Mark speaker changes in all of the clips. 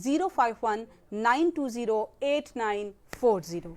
Speaker 1: 051-920-8940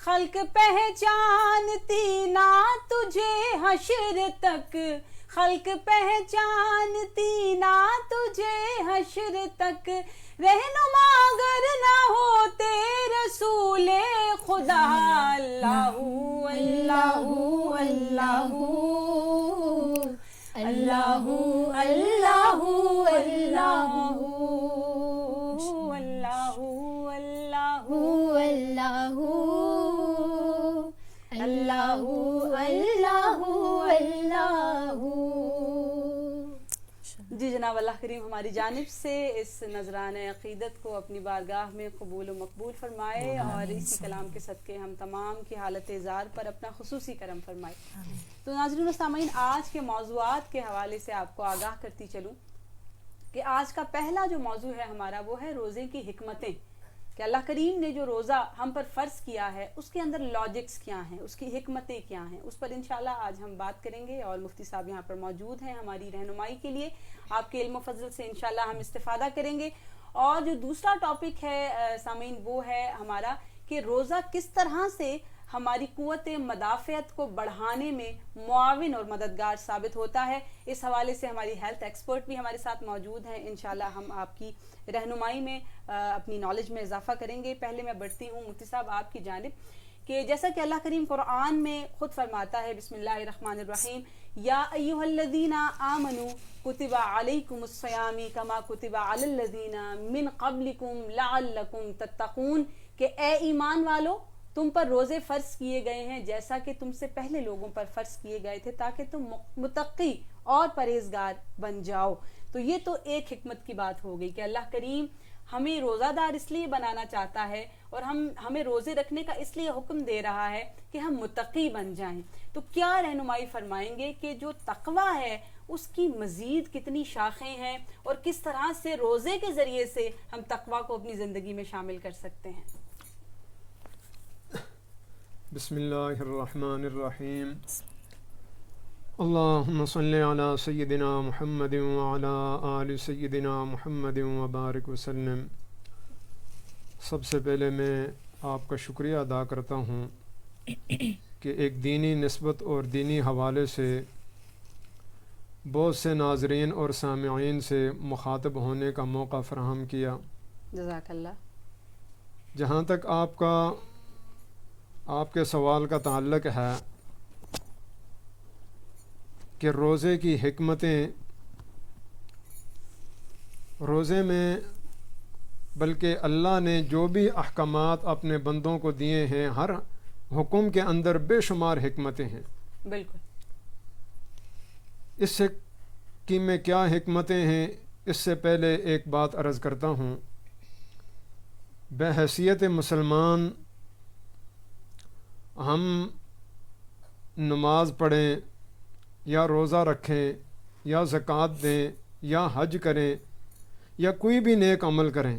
Speaker 1: خلق پہچانتی نہ تجھے حشر تک، خلق پہچانتی نہ تجھے حشر تک، رہنما اگر نہ ہوتے رسول خدا۔ اللہ اللہ اللہ اللہ اللہ اللہ اللہ اللہ اللہ۔ جی جناب، اللہ کریم ہماری جانب سے اس نذرانہ عقیدت کو اپنی بارگاہ میں قبول و مقبول فرمائے، اور اسی کلام کے صدقے ہم تمام کی حالت اظہار پر اپنا خصوصی کرم فرمائے۔ تو ناظرین و سامعین، آج کے موضوعات کے حوالے سے آپ کو آگاہ کرتی چلوں کہ آج کا پہلا جو موضوع ہے ہمارا وہ ہے روزے کی حکمتیں، کہ اللہ کریم نے جو روزہ ہم پر فرض کیا ہے اس کے اندر لاجکس کیا ہیں، اس کی حکمتیں کیا ہیں، اس پر انشاءاللہ آج ہم بات کریں گے، اور مفتی صاحب یہاں پر موجود ہیں ہماری رہنمائی کے لیے، آپ کے علم و فضل سے انشاءاللہ ہم استفادہ کریں گے۔ اور جو دوسرا ٹاپک ہے سامعین وہ ہے ہمارا کہ روزہ کس طرح سے ہماری قوت مدافعت کو بڑھانے میں معاون اور مددگار ثابت ہوتا ہے۔ اس حوالے سے ہماری ہیلتھ ایکسپرٹ بھی ہمارے ساتھ موجود ہیں، انشاءاللہ ہم آپ کی رہنمائی میں اپنی نالج میں اضافہ کریں گے۔ پہلے میں بڑھتی ہوں مفتی صاحب آپ کی جانب، کہ جیسا کہ اللہ کریم قرآن میں خود فرماتا ہے، بسم اللہ الرحمن الرحیم، یا ایھا الذین آمنوا کتب علیکم الصیام کما کتب علی الذین من قبلکم لعلکم تتقون، کہ اے ایمان والو تم پر روزے فرض کیے گئے ہیں جیسا کہ تم سے پہلے لوگوں پر فرض کیے گئے تھے تاکہ تم متقی اور پرہیزگار بن جاؤ۔ تو یہ تو ایک حکمت کی بات ہو گئی کہ اللہ کریم ہمیں روزہ دار اس لیے بنانا چاہتا ہے اور ہمیں روزے رکھنے کا اس لیے حکم دے رہا ہے کہ ہم متقی بن جائیں۔ تو کیا رہنمائی فرمائیں گے کہ جو تقویٰ ہے اس کی مزید کتنی شاخیں ہیں، اور کس طرح سے روزے کے ذریعے سے ہم تقویٰ کو اپنی زندگی میں شامل کر سکتے ہیں؟
Speaker 2: بسم اللہ الرحمن الرحیم، اللہم صلی علی سیدنا محمد وعلی آل سیدنا محمد وبارک وسلم۔ سب سے پہلے میں آپ کا شکریہ ادا کرتا ہوں کہ ایک دینی نسبت اور دینی حوالے سے بہت سے ناظرین اور سامعین سے مخاطب ہونے کا موقع فراہم کیا۔
Speaker 1: جزاک اللہ۔
Speaker 2: جہاں تک آپ کے سوال کا تعلق ہے کہ روزے کی حکمتیں، روزے میں بلکہ اللہ نے جو بھی احکامات اپنے بندوں کو دیے ہیں ہر حکم کے اندر بے شمار حکمتیں ہیں۔
Speaker 1: بالکل۔
Speaker 2: اس سے کہ میں کیا حکمتیں ہیں، اس سے پہلے ایک بات عرض کرتا ہوں۔ بحیثیت مسلمان ہم نماز پڑھیں یا روزہ رکھیں یا زکوٰۃ دیں یا حج کریں یا کوئی بھی نیک عمل کریں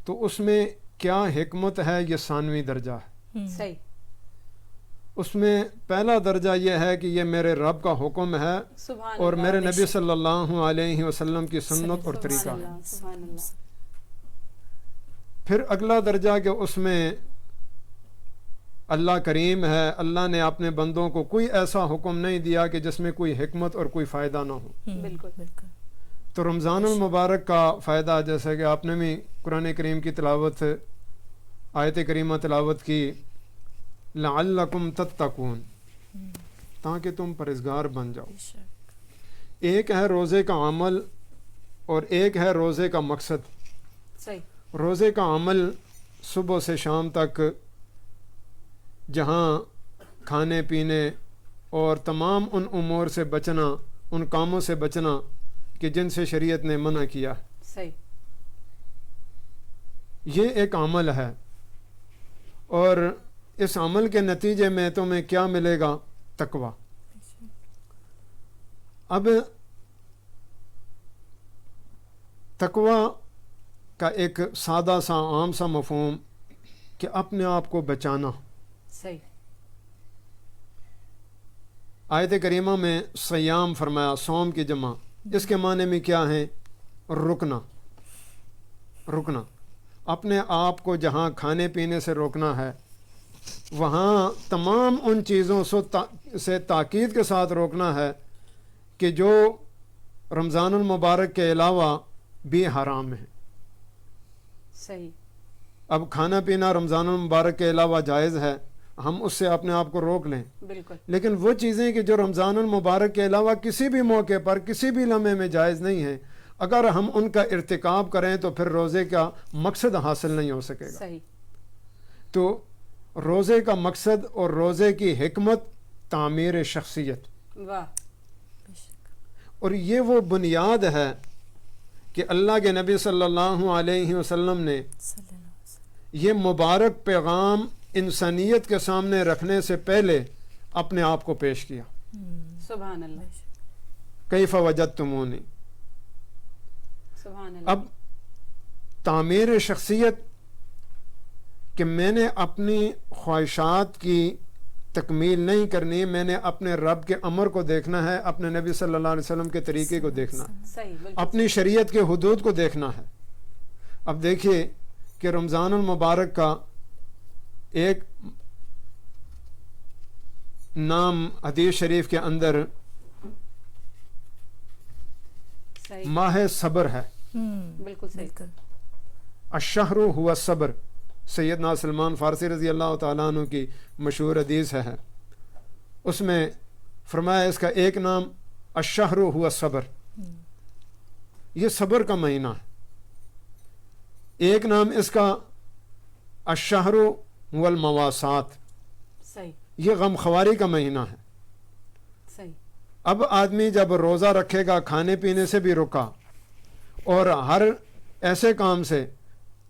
Speaker 2: تو اس میں کیا حکمت ہے، یہ ثانوی درجہ ہے۔
Speaker 1: صحیح۔
Speaker 2: اس میں پہلا درجہ یہ ہے کہ یہ میرے رب کا حکم ہے اور میرے نبی صلی اللہ علیہ وسلم کی سنت اور طریقہ ہے۔
Speaker 1: سبحان اللہ۔
Speaker 2: پھر اگلا درجہ کہ اس میں اللہ کریم ہے، اللہ نے اپنے بندوں کو کوئی ایسا حکم نہیں دیا کہ جس میں کوئی حکمت اور کوئی فائدہ نہ ہو۔
Speaker 1: بالکل بالکل۔
Speaker 2: تو رمضان المبارک کا فائدہ، جیسا کہ آپ نے بھی قرآن کریم کی تلاوت، آیت کریمہ تلاوت کی، لعلکم تتقون، تاکہ تم پرہیزگار بن جاؤ۔ ایک ہے روزے کا عمل اور ایک ہے روزے کا مقصد۔
Speaker 1: صحیح۔
Speaker 2: روزے کا عمل صبح سے شام تک جہاں کھانے پینے اور تمام ان امور سے بچنا، ان کاموں سے بچنا کہ جن سے شریعت نے منع کیا،
Speaker 1: صحیح،
Speaker 2: یہ ایک عمل ہے۔ اور اس عمل کے نتیجے میں تمہیں کیا ملے گا؟ تقویٰ۔ اب تقویٰ کا ایک سادہ سا عام سا مفہوم کہ اپنے آپ کو بچانا۔
Speaker 1: صحیح۔
Speaker 2: آیت کریمہ میں صیام فرمایا، صوم کی جمع، اس کے معنی میں کیا ہے؟ رکنا۔ رکنا، اپنے آپ کو جہاں کھانے پینے سے روکنا ہے، وہاں تمام ان چیزوں سے تاکید کے ساتھ روکنا ہے کہ جو رمضان المبارک کے علاوہ بھی حرام ہیں.
Speaker 1: صحیح.
Speaker 2: اب کھانا پینا رمضان المبارک کے علاوہ جائز ہے، ہم اس سے اپنے آپ کو روک لیں.
Speaker 1: بالکل.
Speaker 2: لیکن وہ چیزیں کہ جو رمضان المبارک کے علاوہ کسی بھی موقع پر کسی بھی لمحے میں جائز نہیں ہیں، اگر ہم ان کا ارتکاب کریں تو پھر روزے کا مقصد حاصل نہیں ہو سکے گا.
Speaker 1: صحیح.
Speaker 2: تو روزے کا مقصد اور روزے کی حکمت تعمیر شخصیت،
Speaker 1: واہ.
Speaker 2: اور یہ وہ بنیاد ہے کہ اللہ کے نبی صلی اللہ علیہ وسلم نے یہ مبارک پیغام انسانیت کے سامنے رکھنے سے پہلے اپنے آپ کو پیش کیا.
Speaker 1: سبحان اللہ.
Speaker 2: کیف وجدتمونی.
Speaker 1: سبحان اللہ.
Speaker 2: اب تعمیر شخصیت کہ میں نے اپنی خواہشات کی تکمیل نہیں کرنی، میں نے اپنے رب کے امر کو دیکھنا ہے، اپنے نبی صلی اللہ علیہ وسلم کے طریقے کو دیکھنا ہے،
Speaker 1: صحیح. بالکل.
Speaker 2: اپنی شریعت کے حدود کو دیکھنا ہے. اب دیکھیے کہ رمضان المبارک کا ایک نام حدیث شریف کے اندر
Speaker 1: صحیح.
Speaker 2: ماہ صبر ہے.
Speaker 1: بالکل صحیح.
Speaker 2: الشہر ہوا الصبر. سیدنا سلمان فارسی رضی اللہ تعالیٰ عنہ کی مشہور حدیث ہے، اس میں فرمایا اس کا ایک نام الشہر ہوا الصبر، یہ صبر کا مہینہ ہے. ایک نام اس کا الشہر ہوا المواسات،
Speaker 1: صحیح.
Speaker 2: یہ غمخواری کا مہینہ ہے.
Speaker 1: صحیح.
Speaker 2: اب آدمی جب روزہ رکھے گا کھانے پینے سے بھی رکا، اور ہر ایسے کام سے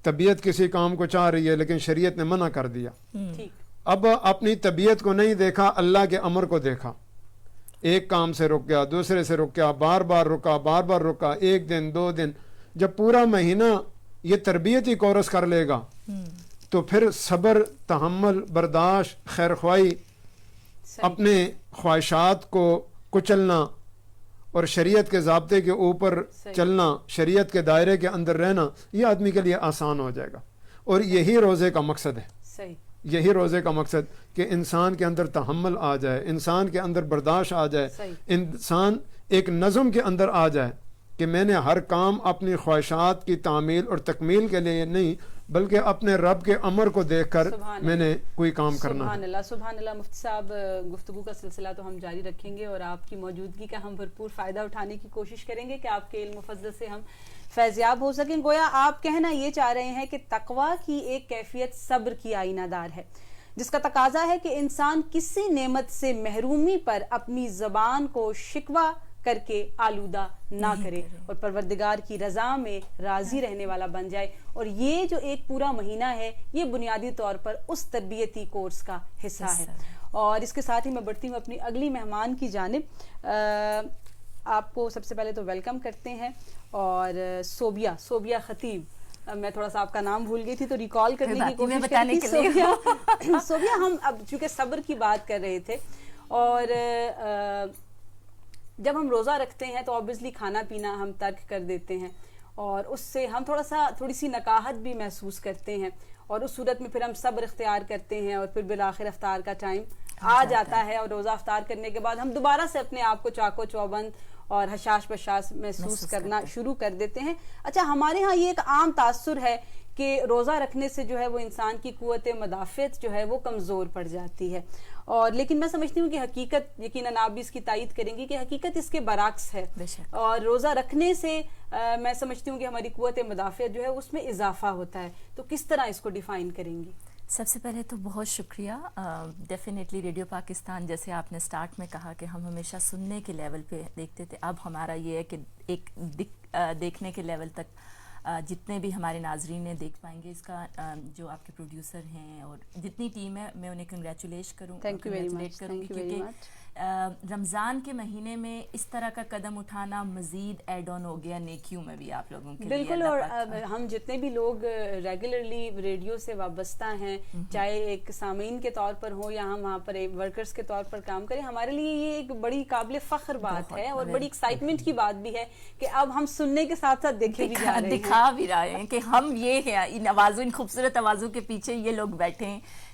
Speaker 2: طبیعت کسی کام کو چاہ رہی ہے لیکن شریعت نے منع کر دیا.
Speaker 1: ٹھیک.
Speaker 2: اب اپنی طبیعت کو نہیں دیکھا، اللہ کے امر کو دیکھا. ایک کام سے رک گیا، دوسرے سے رک گیا، بار بار رکا، ایک دن 2 دن، جب پورا مہینہ یہ تربیتی کورس کر لے گا تو پھر صبر، تحمل، برداشت، خیرخواہی، اپنے خواہشات کو کچلنا اور شریعت کے ضابطے کے اوپر چلنا، شریعت کے دائرے کے اندر رہنا، یہ آدمی کے لیے آسان ہو جائے گا. اور یہی روزے کا مقصد ہے.
Speaker 1: صحیح.
Speaker 2: یہی روزے کا مقصد کہ انسان کے اندر تحمل آ جائے، انسان کے اندر برداشت آ جائے، انسان ایک نظم کے اندر آ جائے کہ میں نے ہر کام اپنی خواہشات کی تعمیل اور تکمیل کے لیے نہیں بلکہ اپنے رب کے امر کو دیکھ کر میں نے کوئی کام کرنا ہے.
Speaker 1: سبحان اللہ. سبحان اللہ. مفتی صاحب، گفتگو کا سلسلہ تو ہم جاری رکھیں گے اور آپ کی موجودگی کا ہم بھرپور فائدہ اٹھانے کی کوشش کریں گے کہ آپ کے علم و فضل سے ہم فیضیاب ہو سکیں. گویا آپ کہنا یہ چاہ رہے ہیں کہ تقوی کی ایک کیفیت صبر کی آئینہ دار ہے، جس کا تقاضا ہے کہ انسان کسی نعمت سے محرومی پر اپنی زبان کو شکوہ کر کے آلودہ نہ کرے اور پروردگار کی رضا میں راضی رہنے والا بن جائے. اور یہ جو ایک پورا مہینہ ہے یہ بنیادی طور پر اس تربیتی کورس کا حصہ ہے. اور اس کے ساتھ ہی میں بڑھتی ہوں اپنی اگلی مہمان کی جانب. آپ کو سب سے پہلے تو ویلکم کرتے ہیں. اور صوبیہ خطیب، میں تھوڑا سا آپ کا نام بھول گئی تھی تو ریکال کرنے کی کوشش کرتی تھی. صوبیہ، ہم اب چونکہ صبر کی بات کر رہے تھے اور جب ہم روزہ رکھتے ہیں تو آبویسلی کھانا پینا ہم ترک کر دیتے ہیں اور اس سے ہم تھوڑی سی نکاہت بھی محسوس کرتے ہیں، اور اس صورت میں پھر ہم صبر اختیار کرتے ہیں اور پھر بالآخر افطار کا ٹائم آ جاتا ہے اور روزہ افطار کرنے کے بعد ہم دوبارہ سے اپنے آپ کو چاقو چوبند اور حشاش بشاش محسوس کرنا شروع کر دیتے ہیں. اچھا، ہمارے ہاں یہ ایک عام تاثر ہے کہ روزہ رکھنے سے جو ہے وہ انسان کی قوت مدافعت جو ہے وہ کمزور پڑ جاتی ہے، اور لیکن میں سمجھتی ہوں کہ حقیقت، یقیناً آپ بھی اس کی تائید کریں گی کہ حقیقت اس کے برعکس ہے. اور روزہ رکھنے سے میں سمجھتی ہوں کہ ہماری قوت مدافعت جو ہے اس میں اضافہ ہوتا ہے. تو کس طرح اس کو ڈیفائن کریں گی؟
Speaker 3: سب سے پہلے تو بہت شکریہ. ڈیفینیٹلی ریڈیو پاکستان، جیسے آپ نے سٹارٹ میں کہا کہ ہم ہمیشہ سننے کے لیول پہ دیکھتے تھے، اب ہمارا یہ ہے کہ ایک دیکھنے کے لیول تک جتنے بھی ہمارے ناظرین نے دیکھ پائیں گے. اس کا جو آپ کے پروڈیوسر ہیں اور جتنی ٹیم ہے، میں انہیں کنگریچولیٹ کروں گی کیونکہ رمضان کے مہینے میں اس طرح کا قدم اٹھانا مزید ایڈ آن ہو گیا نیکیوں میں بھی آپ لوگوں کے.
Speaker 1: بالکل. اور ہم جتنے بھی لوگ ریگولرلی ریڈیو سے وابستہ ہیں، چاہے ایک سامعین کے طور پر ہوں یا ہم وہاں پر ورکرز کے طور پر کام کریں، ہمارے لیے یہ ایک بڑی قابل فخر بات ہے اور بڑی ایکسائٹمنٹ کی بات بھی ہے کہ اب ہم سننے کے ساتھ ساتھ دیکھے بھی جا رہے ہیں،
Speaker 3: دکھا بھی رہے ہیں کہ ہم یہ ہیں، ان آوازوں، ان خوبصورت آوازوں کے پیچھے یہ لوگ بیٹھے ہیں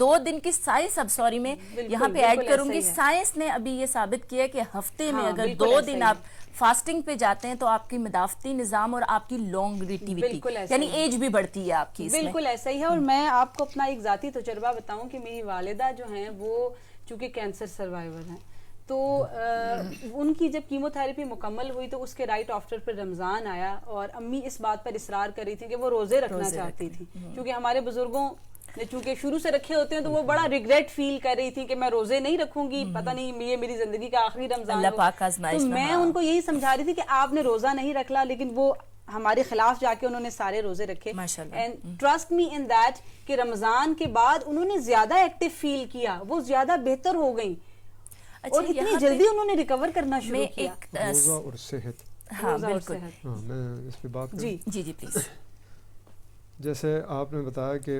Speaker 3: 2 دن کی سائنس، اب سوری میں یہاں پہ ایڈ کروں گی، سائنس نے ابھی یہ ثابت کیا کہ ہفتے میں اگر 2 دن آپ فاسٹنگ پہ جاتے ہیں تو آپ کی مدافعتی نظام اور آپ کی لانگیویٹی یعنی ایج بھی بڑھتی ہے آپ کی.
Speaker 1: بالکل ایسا ہی ہے. اور میں آپ کو اپنا ایک ذاتی تجربہ بتاؤں کہ میری والدہ جو ہیں وہ چونکہ کینسر سروائیور ہیں، تو ان کی جب کیمو تھراپی مکمل ہوئی تو اس کے رائٹ آفٹر پہ رمضان آیا اور امی اس بات پر اصرار کر رہی تھی کہ وہ روزے رکھنا چاہتی تھی، کیونکہ ہمارے بزرگوں نے چونکہ شروع سے رکھے ہوتے ہیں تو وہ بڑا ریگریٹ فیل کر رہی تھی کہ میں روزے نہیں رکھوں گی، پتہ نہیں یہ میری زندگی کا آخری رمضان
Speaker 3: اللہ
Speaker 1: ہو.
Speaker 3: پاک آزمائش
Speaker 1: تو
Speaker 3: میں
Speaker 1: میں ان کو یہی سمجھا رہی تھی کہ آپ نے روزہ نہیں رکھا، لیکن وہ ہمارے خلاف جا کے انہوں نے سارے روزے رکھے. And trust me in that کہ رمضان کے بعد انہوں نے زیادہ ایکٹیو فیل کیا، وہ زیادہ بہتر ہو گئیں اور اتنی جلدی انہوں نے ریکور کرنا شروع کیا.
Speaker 2: روزہ اور صحت.
Speaker 3: ہاں بالکل.
Speaker 2: ہاں میں اس پہ بات کروں.
Speaker 3: جی جی پلیز.
Speaker 2: جیسے آپ نے بتایا کہ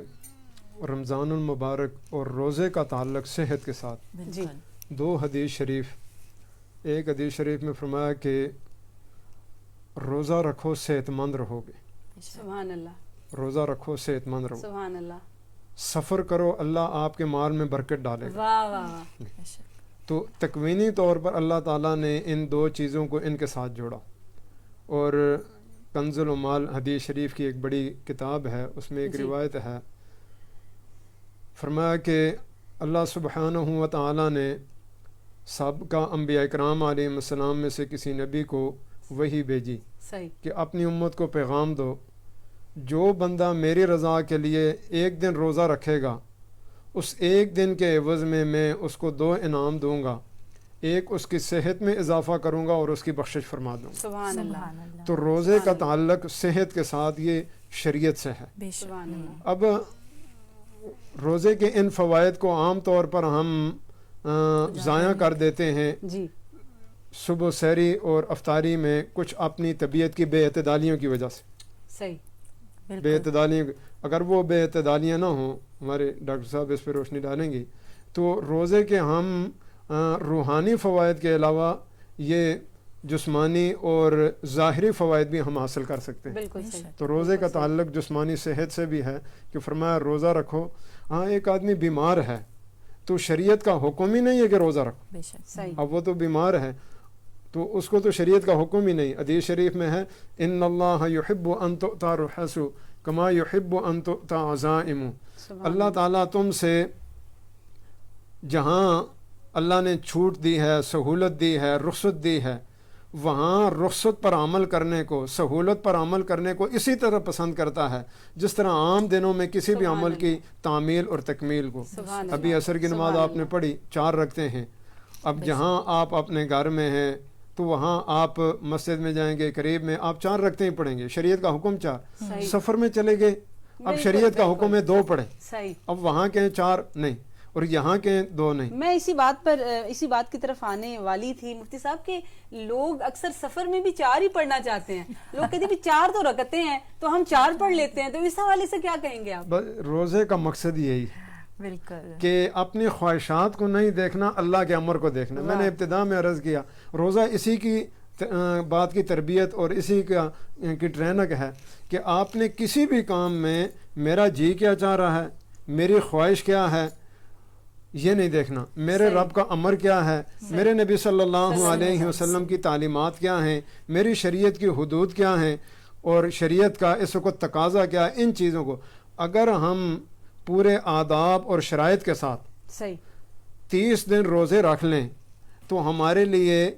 Speaker 2: رمضان المبارک اور روزے کا تعلق صحت کے ساتھ.
Speaker 1: جی
Speaker 2: 2 حدیث شریف. ایک حدیث شریف میں فرمایا کہ روزہ رکھو صحت مند رہو گے.
Speaker 1: سبحان اللہ.
Speaker 2: روزہ رکھو صحت مند رہو.
Speaker 1: سبحان اللہ.
Speaker 2: سفر کرو اللہ آپ کے مال میں برکت ڈالے گا.
Speaker 1: واہ واہ واہ.
Speaker 2: تو تکوینی طور پر اللہ تعالیٰ نے ان 2 چیزوں کو ان کے ساتھ جوڑا. اور کنز المال حدیث شریف کی ایک بڑی کتاب ہے، اس میں ایک روایت ہے، فرمایا کہ اللہ سبحانہ و تعالیٰ نے سابقہ انبیاء اکرام علیہ السلام میں سے کسی نبی کو وحی بھیجی کہ اپنی امت کو پیغام دو، جو بندہ میری رضا کے لیے 1 دن روزہ رکھے گا، اس 1 دن کے عوض میں اس کو 2 انعام دوں گا. ایک اس کی صحت میں اضافہ کروں گا اور اس کی بخشش فرما دوں گا.
Speaker 1: سبحان اللہ.
Speaker 2: تو روزے کا تعلق صحت کے ساتھ یہ شریعت سے ہے. اب روزے کے ان فوائد کو عام طور پر ہم ضائع کر دیتے ہیں
Speaker 1: جی
Speaker 2: صبح سحری اور افطاری میں کچھ اپنی طبیعت کی بے اعتدالیوں کی وجہ سے.
Speaker 1: صحیح.
Speaker 2: بے اعتدالیاں، اگر وہ بے اعتدالیاں نہ ہوں، ہمارے ڈاکٹر صاحب اس پہ روشنی ڈالیں گی، تو روزے کے ہم روحانی فوائد کے علاوہ یہ جسمانی اور ظاہری فوائد بھی ہم حاصل کر سکتے ہیں.
Speaker 1: بالکل صحیح.
Speaker 2: تو روزے کا تعلق جسمانی صحت سے بھی ہے کہ فرمایا روزہ رکھو. ہاں ایک آدمی بیمار ہے تو شریعت کا حکم ہی نہیں ہے کہ روزہ رکھو.
Speaker 1: صحیح.
Speaker 2: اب وہ تو بیمار ہے تو اس کو تو شریعت کا حکم ہی نہیں. حدیث شریف میں ہے ان اللہ یحب ان تؤتى الرخص کما یحب ان تؤتى العزائم. اللہ تعالیٰ تم سے جہاں اللہ نے چھوٹ دی ہے، سہولت دی ہے، رخصت دی ہے، وہاں رخصت پر عمل کرنے کو، سہولت پر عمل کرنے کو اسی طرح پسند کرتا ہے جس طرح عام دنوں میں کسی بھی عمل کی تعمیل اور تکمیل کو. ابھی عصر کی نماز آپ نے پڑھی، 4 رکھتے ہیں. اب جہاں آپ اپنے گھر میں ہیں تو وہاں آپ مسجد میں جائیں گے، قریب میں آپ 4 رکھتے ہی پڑھیں گے. شریعت کا حکم 4. سفر میں چلے گئے، اب شریعت کا حکم ہے 2 پڑھیں. اب وہاں کے 4 نہیں اور یہاں کے 2 نہیں.
Speaker 1: میں اسی بات کی طرف آنے والی تھی مفتی صاحب کہ لوگ اکثر سفر میں بھی 4 ہی پڑھنا چاہتے ہیں. لوگ کہتے ہیں 4 تو رکعتیں ہیں تو ہم 4 پڑھ لیتے ہیں. تو اس حوالے سے کیا کہیں گے آپ؟
Speaker 2: روزے کا مقصد یہی ہے
Speaker 3: بالکل
Speaker 2: کہ اپنی خواہشات کو نہیں دیکھنا، اللہ کے امر کو دیکھنا. میں نے ابتدا میں عرض کیا روزہ اسی کی بات کی تربیت اور اسی کی ٹریننگ ہے کہ آپ نے کسی بھی کام میں میرا جی کیا چاہ رہا ہے، میری خواہش کیا ہے، یہ نہیں دیکھنا. میرے رب کا امر کیا ہے، میرے نبی صلی اللہ علیہ وسلم کی تعلیمات کیا ہیں، میری شریعت کی حدود کیا ہیں اور شریعت کا اس وقت تقاضا کیا ہے. ان چیزوں کو اگر ہم پورے آداب اور شرائط کے ساتھ 30 دن روزے رکھ لیں تو ہمارے لیے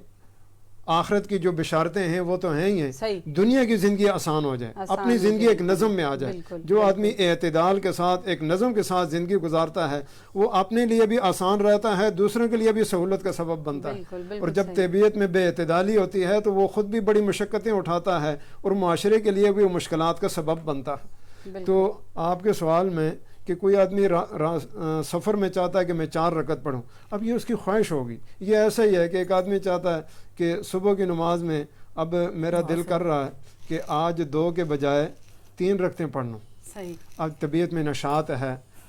Speaker 2: آخرت کی جو بشارتیں ہیں وہ تو ہیں ہی ہیں. دنیا کی زندگی آسان ہو جائے، اپنی زندگی ایک نظم میں آ جائے. جو آدمی اعتدال کے ساتھ ایک نظم کے ساتھ زندگی گزارتا ہے وہ اپنے لیے بھی آسان رہتا ہے، دوسروں کے لیے بھی سہولت کا سبب بنتا ہے. اور جب طبیعت میں بے اعتدالی ہوتی ہے تو وہ خود بھی بڑی مشقتیں اٹھاتا ہے اور معاشرے کے لیے بھی وہ مشکلات کا سبب بنتا ہے. تو آپ کے سوال میں کہ کوئی آدمی سفر میں چاہتا ہے کہ میں 4 رکعت پڑھوں، اب یہ اس کی خواہش ہوگی. یہ ایسا ہی ہے کہ ایک آدمی چاہتا ہے کہ صبح کی نماز میں اب میرا دل کر رہا ہے کہ آج 2 کے بجائے 3 رکعتیں پڑھ لوں. اب طبیعت میں نشاط ہے،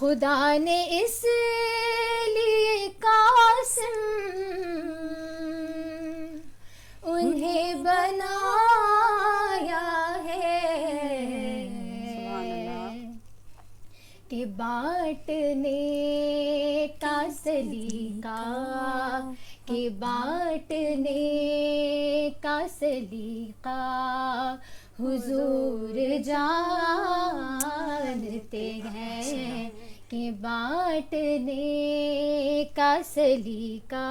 Speaker 4: خدا نے اس لیے قاسم انہیں بنایا ہے کہ بانٹنے کا سلیقہ، کہ بانٹنے کا سلیقہ حضور جانتے ہیں، کہ بانٹنے کا سلیقہ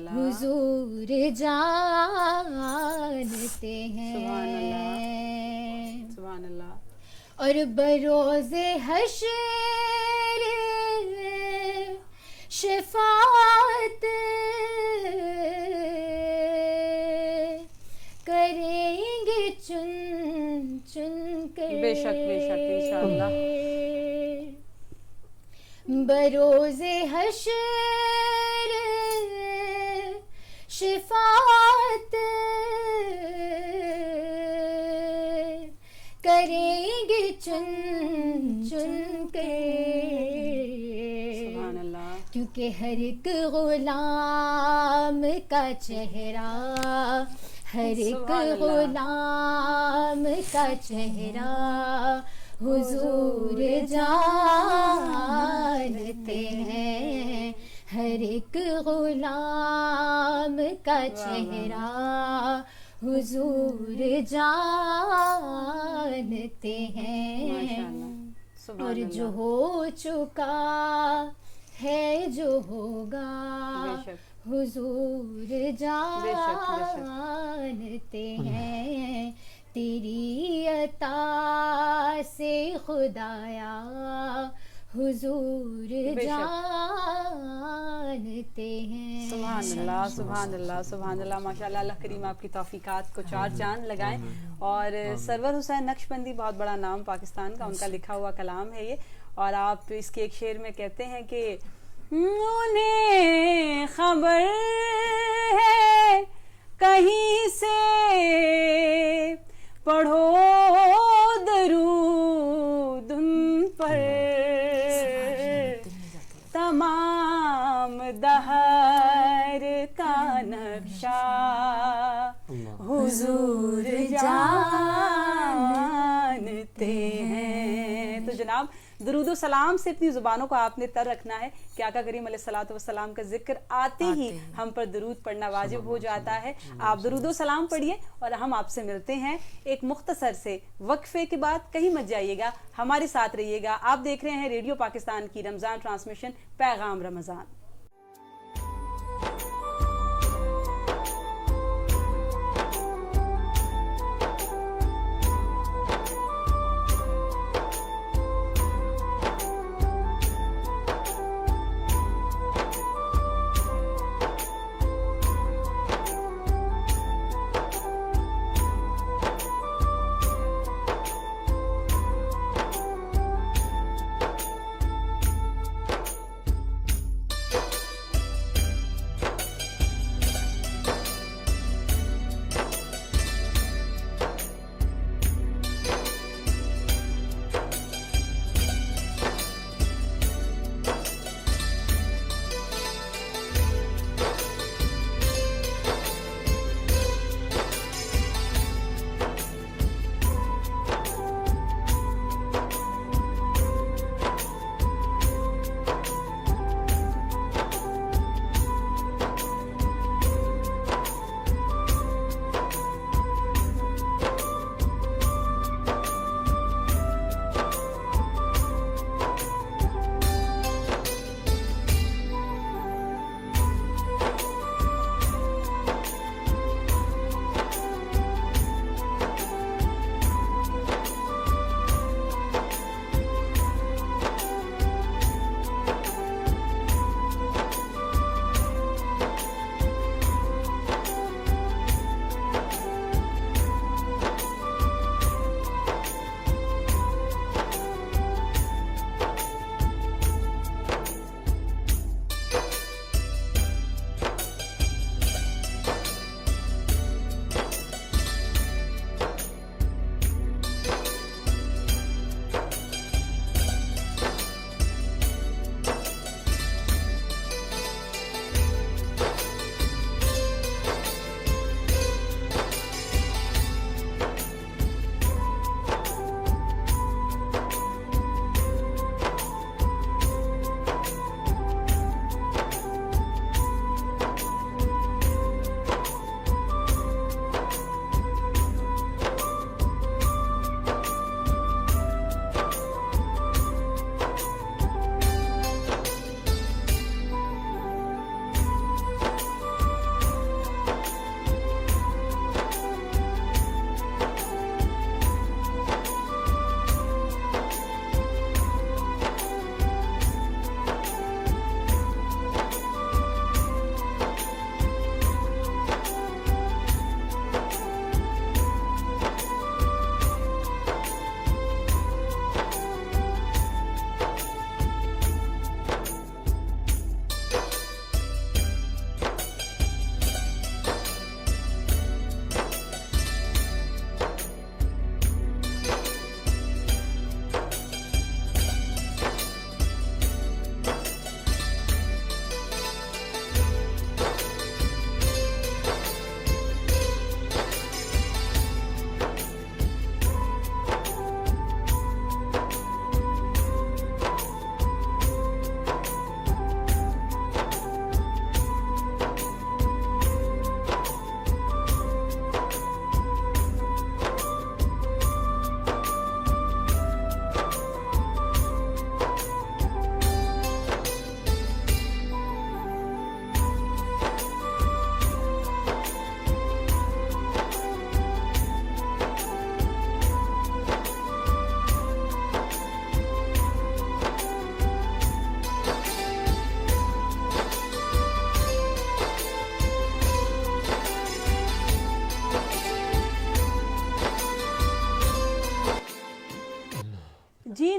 Speaker 4: حضور جانتے ہیں۔
Speaker 1: سبحان اللہ۔
Speaker 4: اور بروز حشر شفاعت کریں گے چن چن کر،
Speaker 1: بے شک بے شک انشاءاللہ۔
Speaker 4: بروز حشر شفاعت کریں گے چن چن کے،
Speaker 1: سبحان اللہ۔
Speaker 4: کیونکہ ہر ایک غلام کا چہرہ، ہر ایک غلام کا چہرہ حضور جانتے ہیں، ہر ایک غلام کا چہرہ حضور جانتے ہیں۔ اور جو ہو چکا ہے، جو ہوگا حضور جانتے ہیں، تیری عطا سے خدایا حضور جانتے ہیں۔
Speaker 1: سبحان اللہ سبحان اللہ سبحان اللہ، ماشاء اللہ۔ اللہ کریم آپ کی توفیقات کو چار چاند لگائیں۔ اور سرور حسین نقشبندی بہت بڑا نام پاکستان کا، ان کا لکھا ہوا کلام ہے یہ، اور آپ اس کے ایک شعر میں کہتے ہیں کہ انہیں خبر ہے کہیں سے پڑھو درود ان پر، تمام دہر کا نقشہ حضور جانتے ہیں۔ تو جناب درود و سلام سے اپنی زبانوں کو آپ نے تر رکھنا ہے کہ آقا کریم علیہ الصلوۃ والسلام کا ذکر آتے ہی ہم پر درود پڑھنا واجب ہو جاتا ہے۔ آپ درود و سلام پڑھیے اور ہم آپ سے ملتے ہیں ایک مختصر سے وقفے کے بعد۔ کہیں مت جائیے گا، ہمارے ساتھ رہیے گا۔ آپ دیکھ رہے ہیں ریڈیو پاکستان کی رمضان ٹرانسمیشن پیغام رمضان۔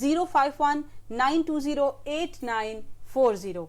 Speaker 1: 051-920-8940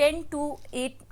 Speaker 3: 10 to 8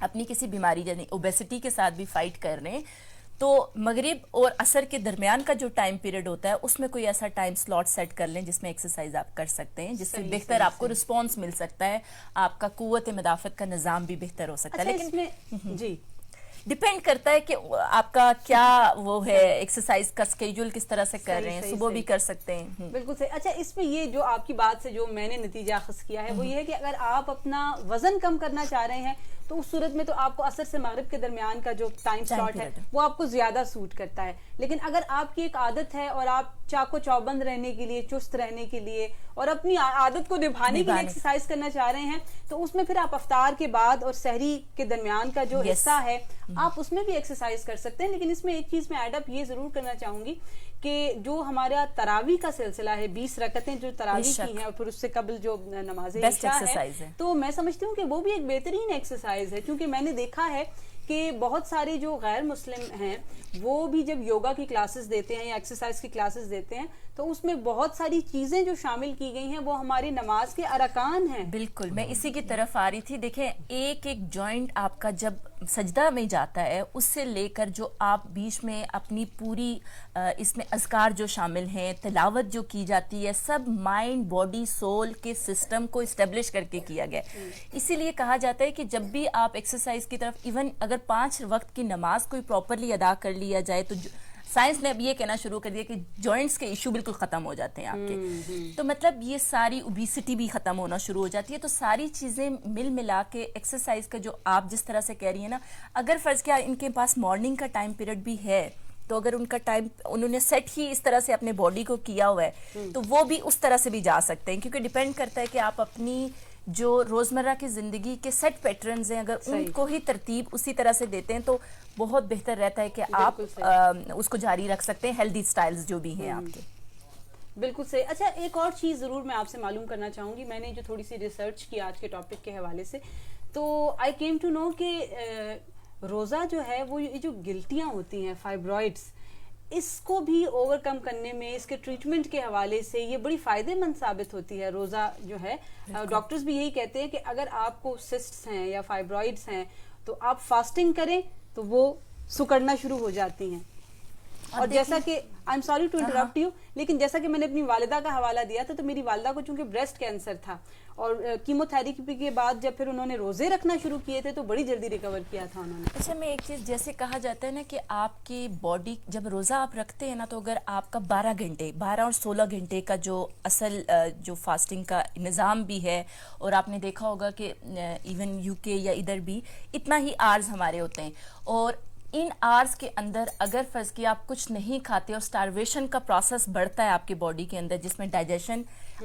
Speaker 3: اپنی کسی بیماری یعنی اوبیسٹی کے ساتھ بھی فائٹ کر رہے ہیں تو مغرب اور عصر کے درمیان کا جو ٹائم پیریڈ ہوتا ہے اس میں کوئی ایسا ٹائم سلاٹ سیٹ کر لیں جس میں ایکسرسائز آپ کر سکتے ہیں، جس سے بہتر آپ کو رسپانس مل سکتا ہے، آپ کا قوت مدافعت کا نظام بھی بہتر ہو سکتا ہے. لیکن
Speaker 1: جی
Speaker 3: ڈیپینڈ کرتا ہے کہ آپ کا کیا وہ ہے، ایکسرسائز کا اسکیڈول کس طرح سے کر رہے ہیں، صبح بھی کر سکتے ہیں.
Speaker 1: بالکل صحیح. اچھا اس میں یہ جو آپ کی بات سے جو میں نے نتیجہ اخذ کیا ہے وہ یہ ہے کہ اگر آپ اپنا وزن کم کرنا چاہ رہے ہیں تو اس صورت میں تو آپ کو عصر سے مغرب کے درمیان کا جو ٹائم سلاٹ ہے وہ آپ کو زیادہ سوٹ کرتا ہے. لیکن اگر آپ کی ایک عادت ہے اور آپ چاق و چوبند رہنے کے لیے، چست رہنے کے لیے اور اپنی عادت کو نبھانے کے لیے ایکسرسائز کرنا چاہ رہے ہیں تو اس میں پھر آپ افطار کے بعد اور سحری کے درمیان کا جو حصہ ہے آپ اس میں بھی ایکسرسائز کر سکتے ہیں. لیکن اس میں ایک چیز میں ایڈ اپ یہ ضرور کرنا چاہوں گی کہ جو ہمارا تراویح کا سلسلہ ہے، 20 رکعتیں جو تراویح کی ہیں اور پھر اس سے قبل جو نماز عشاء ہے، تو میں سمجھتی ہوں کہ وہ بھی ایک بہترین ایکسرسائز ہے. کیونکہ میں نے دیکھا ہے کہ بہت سارے جو غیر مسلم ہیں وہ بھی جب یوگا کی کلاسز دیتے ہیں یا ایکسرسائز کی کلاسز دیتے ہیں تو اس میں بہت ساری چیزیں جو شامل کی گئی ہیں وہ ہماری نماز کے ارکان ہیں.
Speaker 3: بالکل میں اسی کی طرف آ رہی تھی. دیکھیں ایک ایک جوائنٹ آپ کا جب سجدہ میں جاتا ہے اس سے لے کر جو آپ بیچ میں اپنی پوری اس میں اذکار جو شامل ہیں، تلاوت جو کی جاتی ہے، سب مائنڈ باڈی سول کے سسٹم کو اسٹیبلش کر کے کیا گیا. اسی لیے کہا جاتا ہے کہ جب بھی آپ ایکسرسائز کی طرف ایون اگر 5 وقت کی نماز کوئی پراپرلی ادا کر لیا جائے تو سائنس نے اب یہ کہنا شروع کر دیا کہ جوائنٹس کے ایشو بالکل ختم ہو جاتے ہیں آپ کے. تو مطلب یہ ساری اوبیسٹی بھی ختم ہونا شروع ہو جاتی ہے. تو ساری چیزیں مل ملا کے ایکسرسائز کا جو آپ جس طرح سے کہہ رہی ہیں نا، اگر فرض کیا ان کے پاس مارننگ کا ٹائم پیریڈ بھی ہے تو اگر ان کا ٹائم انہوں نے سیٹ ہی اس طرح سے اپنے باڈی کو کیا ہوا ہے تو وہ بھی اس طرح سے بھی جا سکتے ہیں. کیونکہ ڈیپینڈ کرتا ہے کہ آپ اپنی جو روزمرہ کی زندگی کے سیٹ پیٹرنز ہیں اگر ان کو ہی ترتیب اسی طرح سے دیتے ہیں تو بہت بہتر رہتا ہے کہ آپ اس کو جاری رکھ سکتے ہیں، ہیلدی سٹائلز جو بھی ہیں آپ کے.
Speaker 1: بالکل صحیح. اچھا ایک اور چیز ضرور میں آپ سے معلوم کرنا چاہوں گی. میں نے جو تھوڑی سی ریسرچ کی آج کے ٹاپک کے حوالے سے تو آئی کیم ٹو نو کہ روزہ جو ہے وہ یہ جو گلٹیاں ہوتی ہیں فائبرائڈس، اس کو بھی اوور کم کرنے میں، اس کے ٹریٹمنٹ کے حوالے سے یہ بڑی فائدے مند ثابت ہوتی ہے. روزہ جو ہے ڈاکٹرز بھی یہی کہتے ہیں کہ اگر آپ کو سسٹس ہیں یا فائبرائڈس ہیں تو آپ فاسٹنگ کریں تو وہ سکڑنا شروع ہو جاتی ہیں. اور جیسا کہ I am sorry to interrupt you, لیکن جیسا کہ میں نے اپنی والدہ کا حوالہ دیا تھا تو میری والدہ کو چونکہ بریسٹ کینسر تھا اور کیمو تھیراپی کے بعد جب پھر انہوں نے روزے رکھنا شروع کیے تھے تو بڑی جلدی ریکور کیا تھا انہوں نے.
Speaker 3: اچھا میں ایک چیز جیسے کہا جاتا ہے نا کہ آپ کی باڈی جب روزہ آپ رکھتے ہیں نا تو اگر آپ کا 12 اور 16 گھنٹے کا جو اصل جو فاسٹنگ کا نظام بھی ہے، اور آپ نے دیکھا ہوگا کہ ایون یو کے یا ادھر بھی اتنا ہی آرز ہمارے ہوتے ہیں، اور ان آرز کے اندر اگر فرض کیا آپ کچھ نہیں کھاتے اور سٹارویشن کا پروسیس بڑھتا ہے آپ کی باڈی کے اندر جس میں ڈائجیشن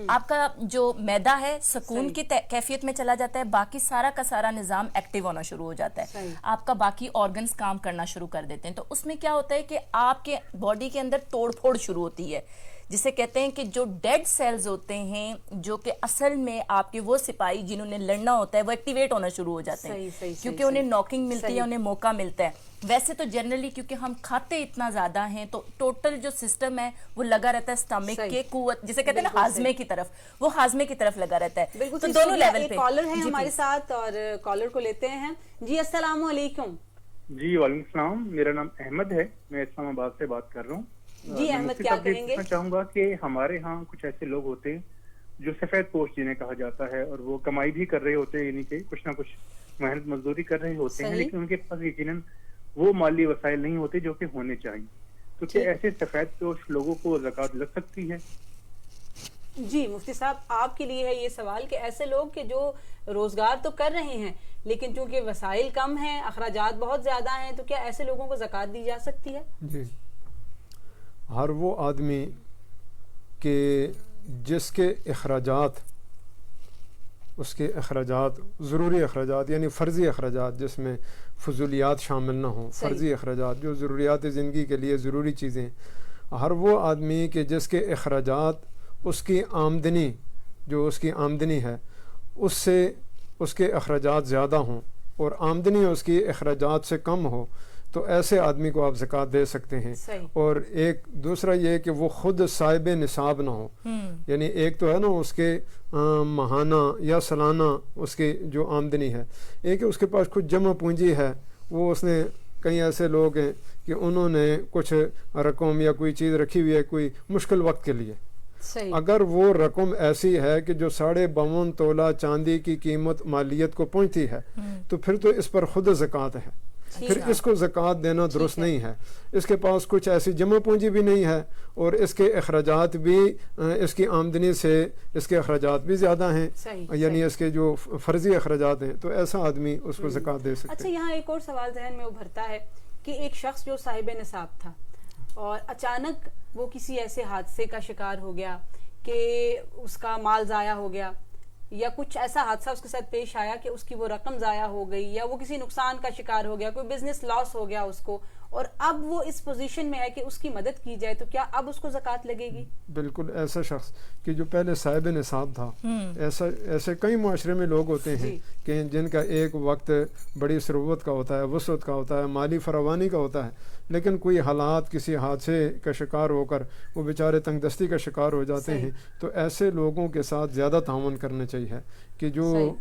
Speaker 3: آپ کا جو میدا ہے سکون کی کیفیت میں چلا جاتا ہے، باقی سارا کا سارا نظام ایکٹیو ہونا شروع ہو جاتا ہے، آپ کا باقی آرگنز کام کرنا شروع کر دیتے ہیں. تو اس میں کیا ہوتا ہے کہ آپ کے باڈی کے اندر توڑ پھوڑ شروع ہوتی ہے، جسے کہتے ہیں کہ جو ڈیڈ سیلز ہوتے ہیں جو کہ اصل میں آپ کے وہ سپاہی جنہوں نے لڑنا ہوتا ہے وہ ایکٹیویٹ ہونا شروع ہو جاتے ہیں کیونکہ انہیں ناکنگ ملتی ہے، انہیں موقع ملتا ہے. ویسے تو جنرلی کیونکہ ہم کھاتے اتنا زیادہ ہیں تو ٹوٹل جو سسٹم ہے وہ لگا رہتا ہے سٹمک کے قوت جسے کہتے ہیں نا ہاضمے کی طرف، وہ ہاضمے کی طرف لگا رہتا ہے. تو دونوں لیول پہ
Speaker 1: کالر ہیں ہمارے ساتھ اور کالر کو لیتے ہیں. جی السلام علیکم.
Speaker 5: جی وعلیکم السلام، میرا نام احمد ہے، میں اسلام آباد سے بات کر رہا ہوں.
Speaker 1: جی احمد کیا کہیں گے؟
Speaker 5: میں چاہوں گا کہ ہمارے ہاں کچھ ایسے لوگ ہوتے ہیں جو سفید پوش جنہیں کہا جاتا ہے اور وہ کمائی بھی کر رہے ہوتے ہیں، یعنی کہ کچھ نہ کچھ محنت مزدوری کر رہے ہوتے ہیں، لیکن ان کے پاس یقیناً وہ مالی وسائل نہیں ہوتے جو کہ ہونے چاہیے. تو کیا ایسے سفید پوش لوگوں کو زکوٰۃ لگ سکتی ہے؟
Speaker 1: جی مفتی صاحب آپ کے لیے ہے یہ سوال کہ ایسے لوگ کہ جو روزگار تو کر رہے ہیں لیکن چونکہ وسائل کم ہیں، اخراجات بہت زیادہ ہیں، تو کیا ایسے لوگوں کو زکوٰۃ دی جا سکتی ہے؟
Speaker 2: جی ہر وہ آدمی کہ جس کے اخراجات اس کے اخراجات ضروری اخراجات یعنی فرضی اخراجات جس میں فضولیات شامل نہ ہوں، فرضی اخراجات جو ضروریات زندگی کے لیے ضروری چیزیں، ہر وہ آدمی کہ جس کے اخراجات اس کی آمدنی جو اس کی آمدنی ہے اس سے اس کے اخراجات زیادہ ہوں اور آمدنی اس کی اخراجات سے کم ہو، تو ایسے آدمی کو آپ زکوٰۃ دے سکتے ہیں. اور ایک دوسرا یہ کہ وہ خود صاحب نصاب نہ ہو. یعنی ایک تو ہے نا اس کے ماہانہ یا سالانہ اس کی جو آمدنی ہے، ایک اس کے پاس کچھ جمع پونجی ہے، وہ اس نے کئی ایسے لوگ ہیں کہ انہوں نے کچھ رقم یا کوئی چیز رکھی ہوئی ہے کوئی مشکل وقت کے لیے. اگر وہ رقم ایسی ہے کہ جو 52.5 تولہ چاندی کی قیمت مالیت کو پہنچتی ہے تو پھر تو اس پر خود زکوٰۃ ہے، پھر اس کو زکوٰۃ دینا درست نہیں ہے. اس کے پاس کچھ ایسی جمع پونجی بھی نہیں ہے اور اس کے اخراجات بھی اس کی آمدنی سے اس کے اخراجات بھی زیادہ ہیں، یعنی اس کے جو فرضی اخراجات ہیں، تو ایسا آدمی اس کو زکوٰۃ دے سکتا ہے.
Speaker 1: اچھا، یہاں ایک اور سوال ذہن میں ابھرتا ہے کہ ایک شخص جو صاحب نصاب تھا اور اچانک وہ کسی ایسے حادثے کا شکار ہو گیا کہ اس کا مال ضائع ہو گیا، یا کچھ ایسا حادثہ اس کے ساتھ پیش آیا کہ اس کی وہ رقم ضائع ہو گئی، یا وہ کسی نقصان کا شکار ہو گیا، کوئی بزنس لاس ہو گیا اس کو، اور اب وہ اس پوزیشن میں ہے کہ اس کی مدد کی جائے، تو کیا اب اس کو زکوٰۃ لگے گی؟
Speaker 2: بالکل. ایسا شخص کہ جو پہلے صاحب نصاب تھا، ایسے کئی معاشرے میں لوگ ہوتے ہیں کہ جن کا ایک وقت بڑی ثروت کا ہوتا ہے، وسعت کا ہوتا ہے، مالی فراوانی کا ہوتا ہے، لیکن کوئی حالات کسی حادثے کا شکار ہو کر وہ بیچارے تنگ دستی کا شکار ہو جاتے ہیں. تو ایسے لوگوں کے ساتھ زیادہ تعاون کرنا چاہیے کہ جو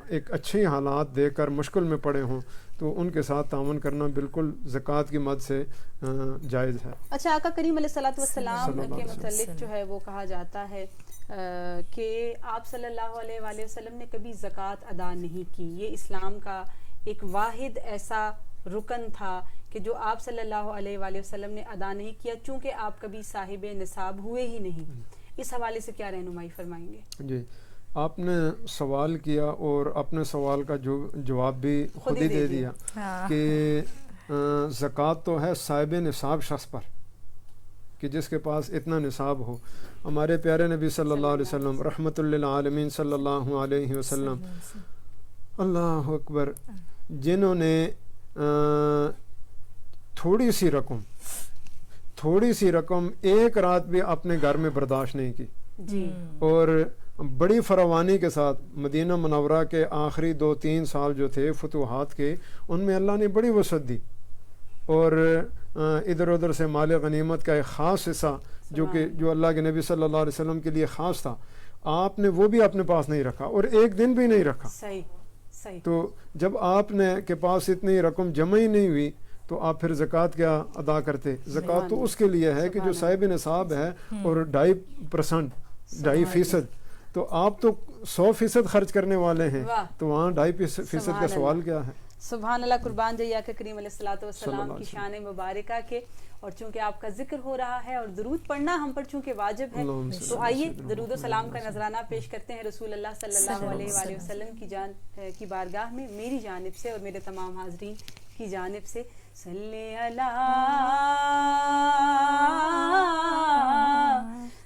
Speaker 2: ایک اچھے حالات دیکھ کر مشکل میں پڑے ہوں، تو ان کے ساتھ تعاون کرنا بالکل زکوٰۃ کی مد سے جائز ہے.
Speaker 1: اچھا، آقا کریم علیہ الصلوۃ والسلام کے متعلق جو ہے وہ کہا جاتا ہے کہ آپ صلی اللہ علیہ وآلہ وسلم نے کبھی زکوٰۃ ادا نہیں کی. یہ اسلام کا ایک واحد ایسا رکن تھا کہ جو آپ صلی اللہ علیہ وآلہ وسلم نے ادا نہیں کیا، چونکہ آپ کبھی صاحب نصاب ہوئے ہی نہیں. اس حوالے سے کیا رہنمائی فرمائیں گے؟
Speaker 2: جی، آپ نے سوال کیا اور اپنے سوال کا جواب بھی خود ہی دے دیا کہ زکوٰۃ تو ہے صاحب نصاب شخص پر کہ جس کے پاس اتنا نصاب ہو. ہمارے پیارے نبی صلی اللہ علیہ وسلم رحمت للعالمین صلی اللہ علیہ وسلم، اللہ اکبر، جنہوں نے تھوڑی سی رقم ایک رات بھی اپنے گھر میں برداشت نہیں کی
Speaker 1: جی،
Speaker 2: اور بڑی فراوانی کے ساتھ مدینہ منورہ کے آخری 2-3 سال جو تھے فتوحات کے، ان میں اللہ نے بڑی وسعت دی، اور ادھر ادھر سے مال غنیمت کا ایک خاص حصہ جو اللہ کے نبی صلی اللہ علیہ وسلم کے لیے خاص تھا، آپ نے وہ بھی اپنے پاس نہیں رکھا اور ایک دن بھی نہیں رکھا.
Speaker 1: صحیح.
Speaker 2: تو جب آپ نے کے پاس اتنی رقم جمع ہی نہیں ہوئی تو آپ پھر زکوٰۃ کیا ادا کرتے؟ زکوٰۃ تو اس کے لیے ہے کہ جو صاحب نصاب ہے اور 2.5% تو آپ تو 100% خرچ کرنے والے ہیں، تو وہاں 2.5% کا سوال کیا ہے؟
Speaker 1: سبحان اللہ. قربان جائیے آقا کریم علیہ الصلوۃ والسلام کی شان مبارکہ کے. اور چونکہ آپ کا ذکر ہو رہا ہے اور درود پڑھنا ہم پر چونکہ واجب ہے، تو آئیے درود و سلام کا نذرانہ پیش کرتے ہیں رسول اللہ صلی اللہ علیہ وآلہ وسلم کی بارگاہ میں، میری جانب سے اور میرے تمام حاضرین کی جانب سے. صلی علی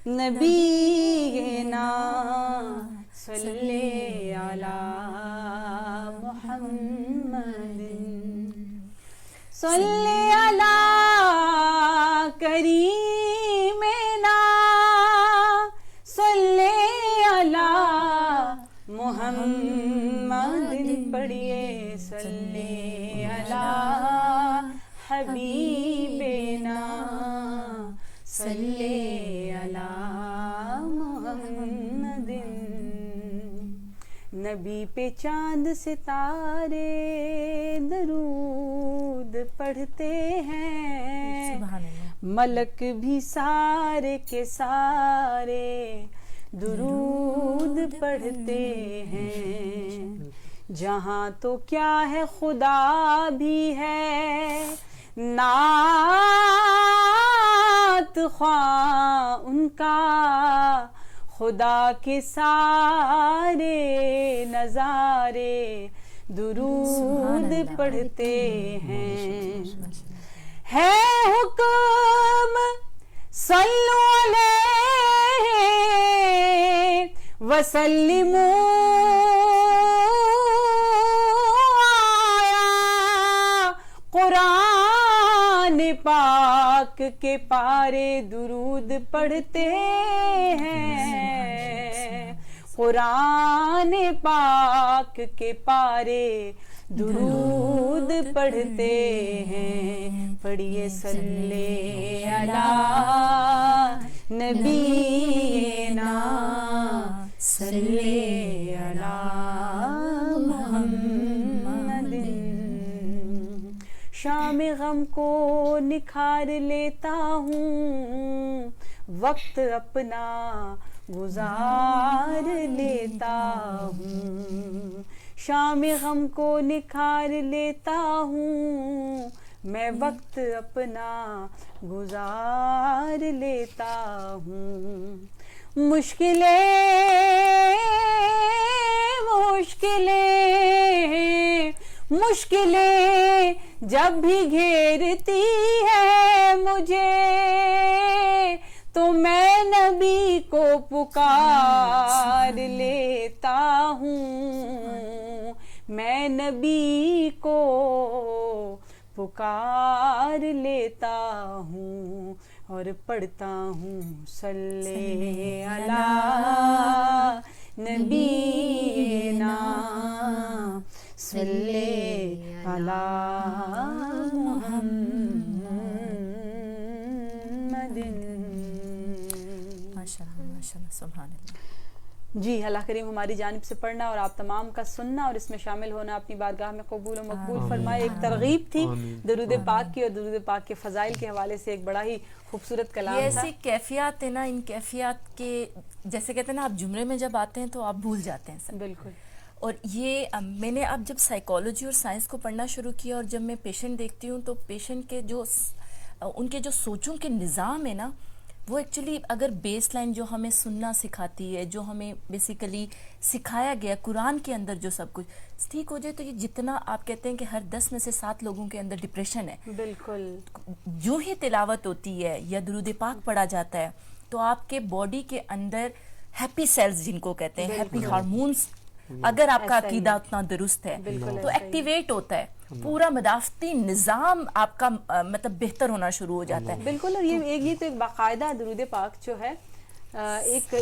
Speaker 1: نبینا صلی علی محمد صلی علی کریمنا صلی علی محمد. پڑھیے صلی علی حبیبنا صلی علی محمد. نبی پہ چاند ستارے درود پڑھتے ہیں، ملک بھی سارے کے سارے درود پڑھتے ہیں. جہاں تو کیا ہے خدا بھی ہے نعت خواہ ان کا، خدا کے سارے نظارے درود پڑھتے ہیں. ہے حکم صلو علیہ وسلموا، قرآن پاک کے پارے درود پڑھتے ہیں، قرآن پاک کے پارے درود پڑھتے ہیں، پڑھیے صلی علی نبینا صلی علی محمد۔ شام غم کو نکھار لیتا ہوں، وقت اپنا گزار لیتا ہوں، شام غم کو نکھار لیتا ہوں، میں وقت اپنا گزار لیتا ہوں۔ مشکلیں جب بھی گھیرتی ہے مجھے، تو میں نبی کو پکار لیتا ہوں، میں نبی کو پکار لیتا ہوں، اور پڑھتا ہوں صلی علی نبینا صلی علی محمد۔
Speaker 3: ماشاءاللہ سبحان اللہ۔
Speaker 1: جی اللہ کریم ہماری جانب سے پڑھنا اور آپ تمام کا سننا اور اس میں شامل ہونا اپنی بارگاہ میں قبول و مقبول فرمائے۔ ایک ترغیب تھی درود پاک کی، اور درود پاک کے فضائل کے حوالے سے ایک بڑا ہی خوبصورت کلام
Speaker 3: یہ
Speaker 1: تھا۔
Speaker 3: ایسی کیفیات ہے نا، ان کیفیات کے جیسے کہتے ہیں نا، آپ جمرے میں جب آتے ہیں تو آپ بھول جاتے ہیں سب۔
Speaker 1: بالکل۔
Speaker 3: اور یہ میں نے اب جب سائیکالوجی اور سائنس کو پڑھنا شروع کیا، اور جب میں پیشنٹ دیکھتی ہوں تو پیشنٹ کے جو ان کے جو سوچوں کے نظام ہے نا، وہ ایکچولی اگر بیس لائن جو ہمیں سننا سکھاتی ہے، جو ہمیں بیسیکلی سکھایا گیا قرآن کے اندر جو سب کچھ ٹھیک ہو جائے، تو یہ جتنا آپ کہتے ہیں کہ ہر 10 میں سے 7 لوگوں کے اندر ڈپریشن ہے،
Speaker 1: بالکل
Speaker 3: جو ہی تلاوت ہوتی ہے یا درود پاک پڑھا جاتا ہے تو آپ کے باڈی کے اندر ہیپی سیلز جن کو کہتے ہیں، ہیپی ہارمونز، اگر آپ کا عقیدہ اتنا درست ہے تو ایکٹیویٹ ہوتا ہے، پورا مدافعتی نظام آپ کا مطلب بہتر ہونا شروع ہو جاتا ہے۔
Speaker 1: بالکل۔ اور یہ تو ایک باقاعدہ درود پاک جو ہے، ایک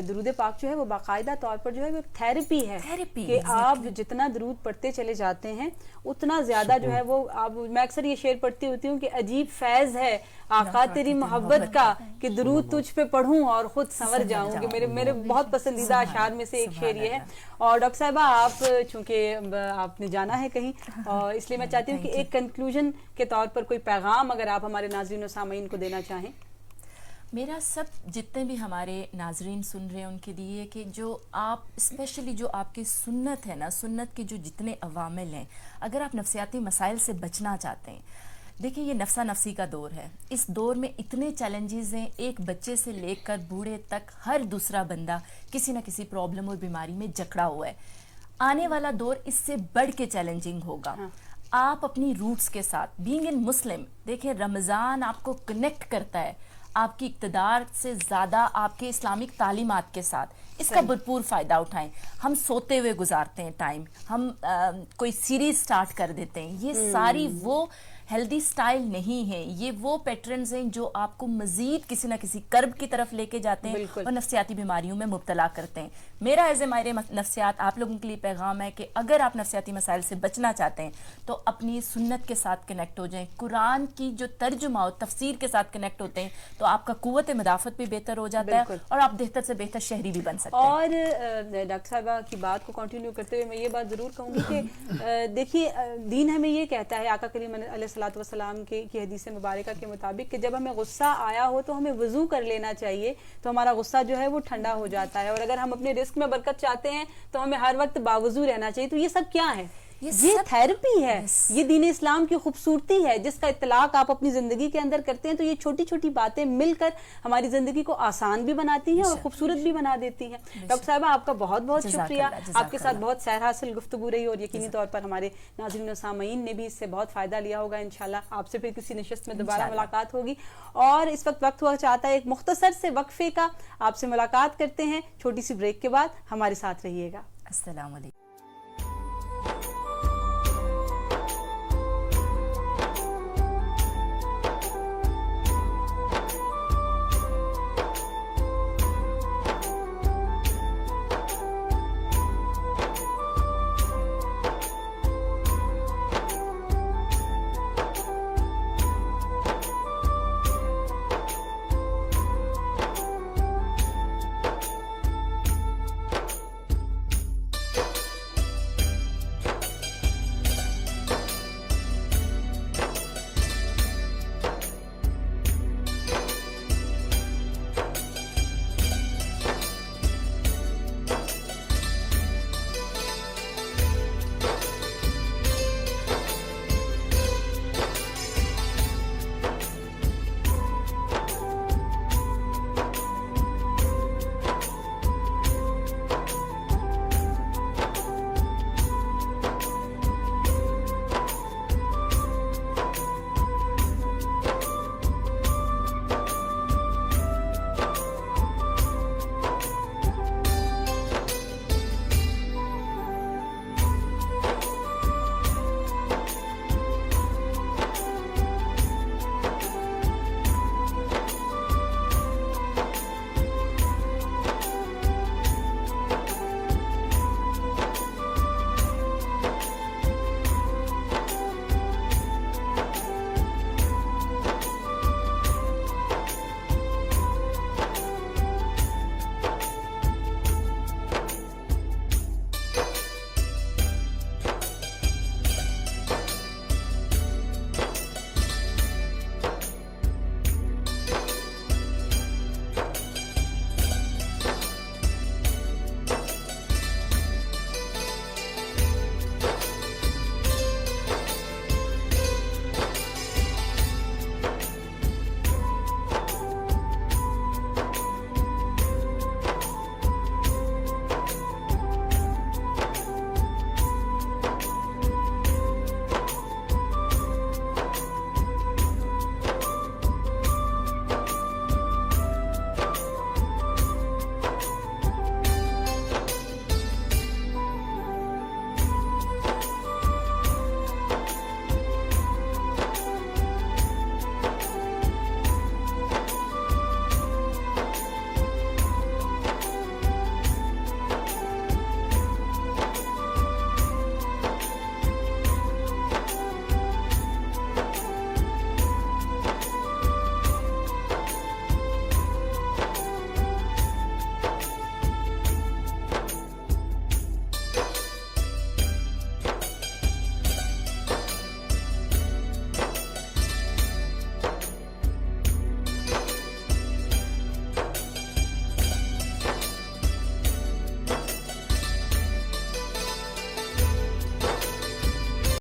Speaker 1: درود پاک جو ہے وہ باقاعدہ طور پر جو ہے وہ ایک تھیراپی ہے، کہ آپ جتنا درود پڑھتے چلے جاتے ہیں اتنا زیادہ جو ہے وہ آپ، میں اکثر یہ شعر پڑھتی ہوتی ہوں کہ عجیب فیض ہے آقا تیری محبت کا، کہ درود تجھ پہ پڑھوں اور خود سنور جاؤں، کہ میرے بہت پسندیدہ اشعار میں سے ایک شعر یہ ہے۔ اور ڈاکٹر صاحبہ آپ چونکہ آپ نے جانا ہے کہیں، اور اس لیے میں چاہتی ہوں کہ ایک کنکلوژن کے طور پر کوئی پیغام اگر آپ ہمارے ناظرین و سامعین کو دینا چاہیں۔
Speaker 3: میرا سب جتنے بھی ہمارے ناظرین سن رہے ہیں ان کے لیے کہ جو آپ اسپیشلی جو آپ کی سنت ہے نا، سنت کے جو جتنے عوامل ہیں، اگر آپ نفسیاتی مسائل سے بچنا چاہتے ہیں، دیکھیں یہ نفسا نفسی کا دور ہے، اس دور میں اتنے چیلنجز ہیں، ایک بچے سے لے کر بوڑھے تک ہر دوسرا بندہ کسی نہ کسی پرابلم اور بیماری میں جکڑا ہوا ہے۔ آنے والا دور اس سے بڑھ کے چیلنجنگ ہوگا۔ آپ اپنی روٹس کے ساتھ بینگ ان مسلم، دیکھیں رمضان آپ کو کنیکٹ کرتا ہے آپ کی اقتدار سے زیادہ آپ کے اسلامک تعلیمات کے ساتھ، اس کا بھرپور فائدہ اٹھائیں۔ ہم سوتے ہوئے گزارتے ہیں ٹائم، ہم کوئی سیریز سٹارٹ کر دیتے ہیں، یہ ساری وہ ہیلدی سٹائل نہیں ہے، یہ وہ پیٹرنز ہیں جو آپ کو مزید کسی نہ کسی کرب کی طرف لے کے جاتے ہیں اور نفسیاتی بیماریوں میں مبتلا کرتے ہیں۔ میرا ایز اے ماہر نفسیات آپ لوگوں کے لیے پیغام ہے کہ اگر آپ نفسیاتی مسائل سے بچنا چاہتے ہیں تو اپنی سنت کے ساتھ کنیکٹ ہو جائیں، قرآن کی جو ترجمہ اور تفسیر کے ساتھ کنیکٹ ہوتے ہیں تو آپ کا قوت مدافعت بھی بہتر ہو جاتا ہے اور آپ بہتر سے بہتر شہری بھی بن سکتے ہیں۔
Speaker 1: اور ڈاکٹر صاحبہ کی بات کو کنٹینیو کرتے ہوئے میں یہ بات ضرور کہوں گی کہ دیکھیے دین ہمیں یہ کہتا ہے، آقا کریم علیہ الصلوۃ والسلام کی حدیث مبارکہ کے مطابق، کہ جب ہمیں غصہ آیا ہو تو ہمیں وضو کر لینا چاہیے، تو ہمارا غصہ جو ہے وہ ٹھنڈا ہو جاتا ہے، اور اگر ہم اپنے رزق میں برکت چاہتے ہیں تو ہمیں ہر وقت باوضو رہنا چاہیے۔ تو یہ سب کیا ہے؟ یہ تھیراپی ہے، یہ دین اسلام کی خوبصورتی ہے جس کا اطلاق آپ اپنی زندگی کے اندر کرتے ہیں۔ تو یہ چھوٹی چھوٹی باتیں مل کر ہماری زندگی کو آسان بھی بناتی ہیں اور خوبصورت بھی بنا دیتی ہیں۔ ڈاکٹر صاحبہ آپ کا بہت بہت شکریہ، آپ کے ساتھ بہت سیر حاصل گفتگو رہی، اور یقینی طور پر ہمارے ناظرین و سامعین نے بھی اس سے بہت فائدہ لیا ہوگا۔ انشاءاللہ آپ سے پھر کسی نشست میں دوبارہ ملاقات ہوگی، اور اس وقت ہوا چاہتا ہے ایک مختصر سے وقفے کا، آپ سے ملاقات کرتے ہیں چھوٹی سی بریک کے بعد، ہمارے ساتھ رہیے گا۔
Speaker 3: السلام علیکم۔